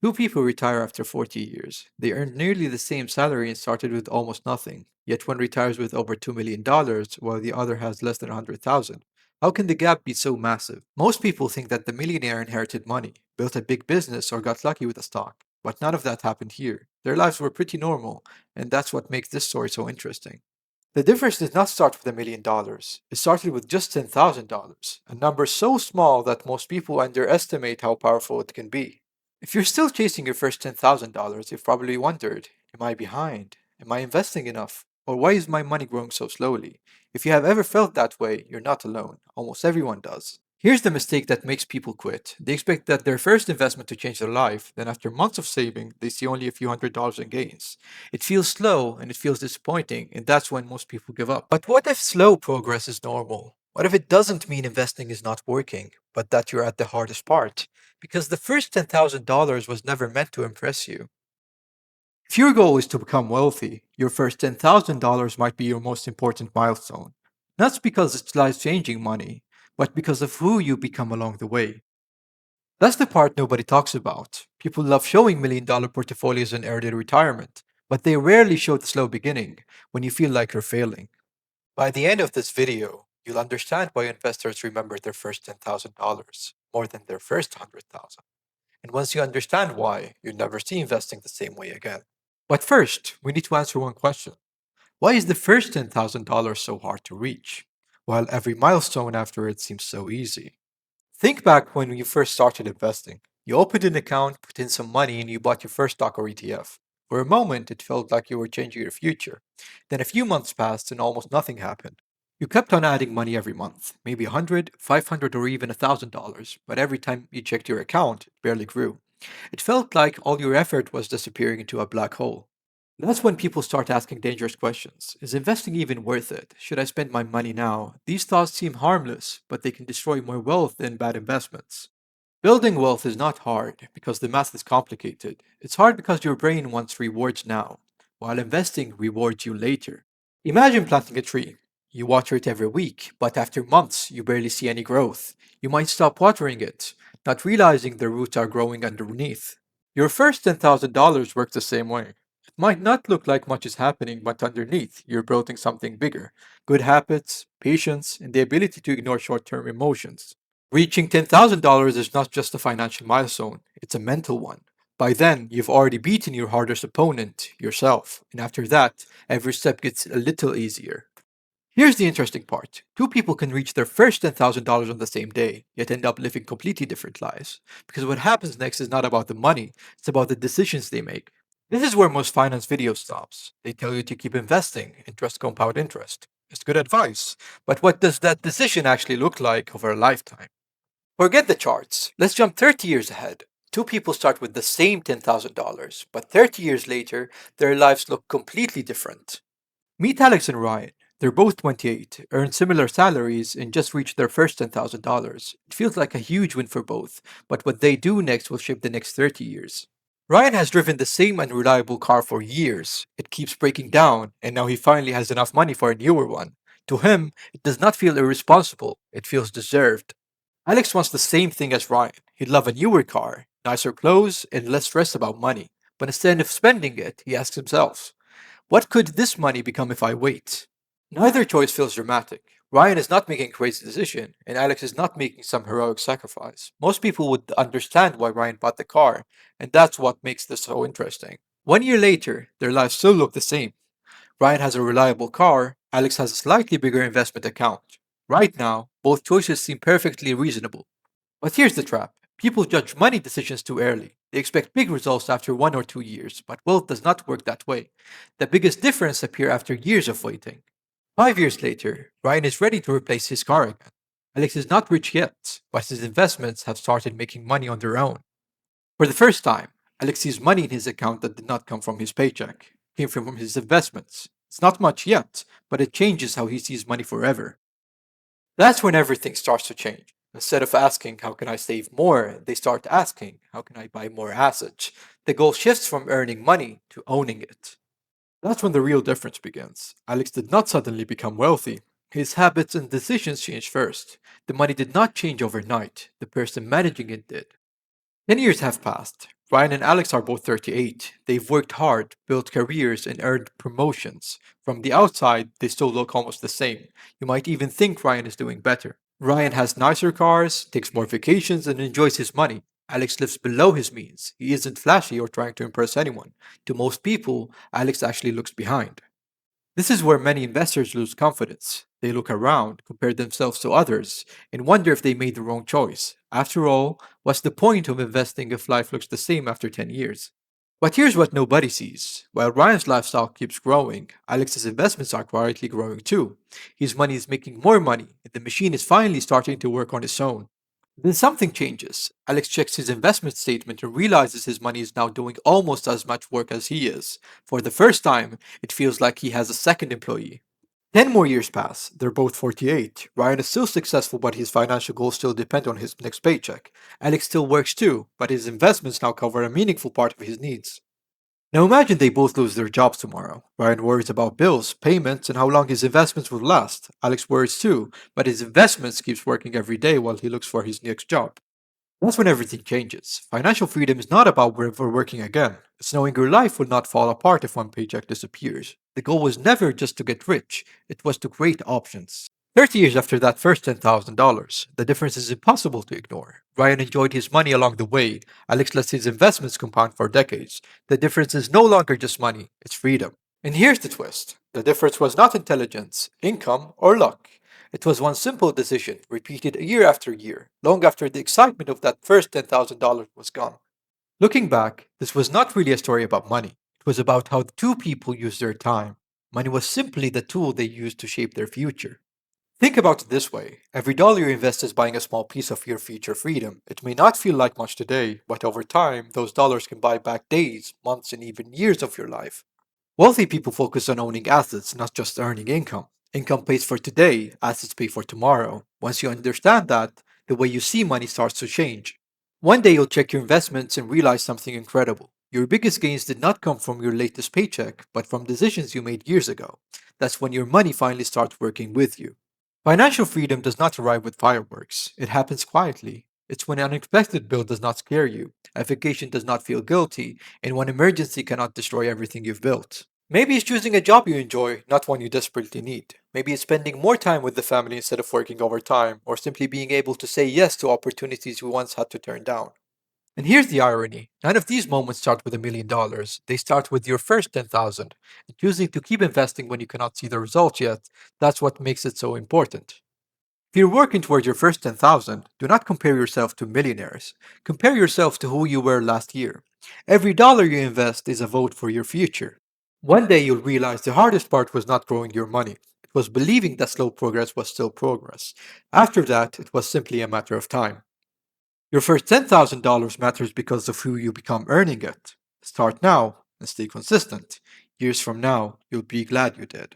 Two people retire after 40 years. They earned nearly the same salary and started with almost nothing. Yet one retires with over $2 million while the other has less than 100,000. How can the gap be so massive? Most people think that the millionaire inherited money, built a big business, or got lucky with a stock. But none of that happened here. Their lives were pretty normal, and that's what makes this story so interesting. The difference did not start with $1 million. It started with just $10,000, a number so small that most people underestimate how powerful it can be. If you're still chasing your first $10,000, you've probably wondered, am I behind? Am I investing enough? Or why is my money growing so slowly? If you have ever felt that way, you're not alone. Almost everyone does. Here's the mistake that makes people quit. They expect that their first investment to change their life, then after months of saving, they see only a few $100 in gains. It feels slow and it feels disappointing, and that's when most people give up. But what if slow progress is normal? What if it doesn't mean investing is not working, but that you're at the hardest part? Because the first $10,000 was never meant to impress you. If your goal is to become wealthy, your first $10,000 might be your most important milestone. Not because it's life changing money, but because of who you become along the way. That's the part nobody talks about. People love showing $1 million portfolios in early retirement, but they rarely show the slow beginning, when you feel like you're failing. By the end of this video, you'll understand why investors remember their first $10,000 more than their first 100,000. And once you understand why, you'll never see investing the same way again. But first, we need to answer one question. Why is the first $10,000 so hard to reach, while every milestone after it seems so easy? Think back when you first started investing. You opened an account, put in some money, and you bought your first stock or ETF. For a moment, it felt like you were changing your future. Then a few months passed and almost nothing happened. You kept on adding money every month, maybe 100, 500, or even $1,000, but every time you checked your account, it barely grew. It felt like all your effort was disappearing into a black hole. That's when people start asking dangerous questions. Is investing even worth it? Should I spend my money now? These thoughts seem harmless, but they can destroy more wealth than bad investments. Building wealth is not hard because the math is complicated. It's hard because your brain wants rewards now, while investing rewards you later. Imagine planting a tree. You water it every week, but after months, you barely see any growth. You might stop watering it, not realizing the roots are growing underneath. Your first $10,000 works the same way. It might not look like much is happening, but underneath, you're building something bigger: good habits, patience, and the ability to ignore short term emotions. Reaching $10,000 is not just a financial milestone, it's a mental one. By then, you've already beaten your hardest opponent, yourself, and after that, every step gets a little easier. Here's the interesting part. Two people can reach their first $10,000 on the same day, yet end up living completely different lives. Because what happens next is not about the money, it's about the decisions they make. This is where most finance videos stops. They tell you to keep investing and trust compound interest. It's good advice, but what does that decision actually look like over a lifetime? Forget the charts. Let's jump 30 years ahead. Two people start with the same $10,000, but 30 years later, their lives look completely different. Meet Alex and Ryan. They're both 28, earn similar salaries, and just reached their first $10,000. It feels like a huge win for both, but what they do next will shape the next 30 years. Ryan has driven the same unreliable car for years. It keeps breaking down, and now he finally has enough money for a newer one. To him, it does not feel irresponsible, it feels deserved. Alex wants the same thing as Ryan. He'd love a newer car, nicer clothes, and less stress about money. But instead of spending it, he asks himself, what could this money become if I wait? Neither choice feels dramatic. Ryan is not making a crazy decision, and Alex is not making some heroic sacrifice. Most people would understand why Ryan bought the car, and that's what makes this so interesting. 1 year later, their lives still look the same. Ryan has a reliable car, Alex has a slightly bigger investment account. Right now, both choices seem perfectly reasonable. But here's the trap. People judge money decisions too early. They expect big results after 1 or 2 years, but wealth does not work that way. The biggest difference appears after years of waiting. 5 years later, Ryan is ready to replace his car again. Alex is not rich yet, but his investments have started making money on their own. For the first time, Alex sees money in his account that did not come from his paycheck, came from his investments. It's not much yet, but it changes how he sees money forever. That's when everything starts to change. Instead of asking, how can I save more? They start asking, how can I buy more assets? The goal shifts from earning money to owning it. That's when the real difference begins. Alex did not suddenly become wealthy. His habits and decisions changed first. The money did not change overnight. The person managing it did. 10 years have passed. Ryan and Alex are both 38. They've worked hard, built careers, and earned promotions. From the outside, they still look almost the same. You might even think Ryan is doing better. Ryan has nicer cars, takes more vacations, and enjoys his money. Alex lives below his means. He isn't flashy or trying to impress anyone. To most people, Alex actually looks behind. This is where many investors lose confidence. They look around, compare themselves to others, and wonder if they made the wrong choice. After all, what's the point of investing if life looks the same after 10 years? But here's what nobody sees. While Ryan's lifestyle keeps growing, Alex's investments are quietly growing too. His money is making more money, and the machine is finally starting to work on its own. Then something changes. Alex checks his investment statement and realizes his money is now doing almost as much work as he is. For the first time, it feels like he has a second employee. 10 more years pass. They're both 48. Ryan is still successful, but his financial goals still depend on his next paycheck. Alex still works too, but his investments now cover a meaningful part of his needs. Now imagine they both lose their jobs tomorrow. Ryan worries about bills, payments, and how long his investments will last. Alex worries too, but his investments keeps working every day while he looks for his next job. That's when everything changes. Financial freedom is not about never working again. It's knowing your life will not fall apart if one paycheck disappears. The goal was never just to get rich, it was to create options. 30 years after that first $10,000, the difference is impossible to ignore. Ryan enjoyed his money along the way. Alex lets his investments compound for decades. The difference is no longer just money, it's freedom. And here's the twist. The difference was not intelligence, income, or luck. It was one simple decision, repeated year after year, long after the excitement of that first $10,000 was gone. Looking back, this was not really a story about money. It was about how two people used their time. Money was simply the tool they used to shape their future. Think about it this way. Every dollar you invest is buying a small piece of your future freedom. It may not feel like much today, but over time, those dollars can buy back days, months, and even years of your life. Wealthy people focus on owning assets, not just earning income. Income pays for today, assets pay for tomorrow. Once you understand that, the way you see money starts to change. One day you'll check your investments and realize something incredible. Your biggest gains did not come from your latest paycheck, but from decisions you made years ago. That's when your money finally starts working with you. Financial freedom does not arrive with fireworks. It happens quietly. It's when an unexpected bill does not scare you, a vacation does not feel guilty, and one emergency cannot destroy everything you've built. Maybe it's choosing a job you enjoy, not one you desperately need. Maybe it's spending more time with the family instead of working overtime, or simply being able to say yes to opportunities you once had to turn down. And here's the irony. None of these moments start with $1 million. They start with your first 10,000. And choosing to keep investing when you cannot see the results yet, that's what makes it so important. If you're working toward your first 10,000, do not compare yourself to millionaires. Compare yourself to who you were last year. Every dollar you invest is a vote for your future. One day you'll realize the hardest part was not growing your money. It was believing that slow progress was still progress. After that, it was simply a matter of time. Your first $10,000 matters because of who you become earning it. Start now and stay consistent. Years from now, you'll be glad you did.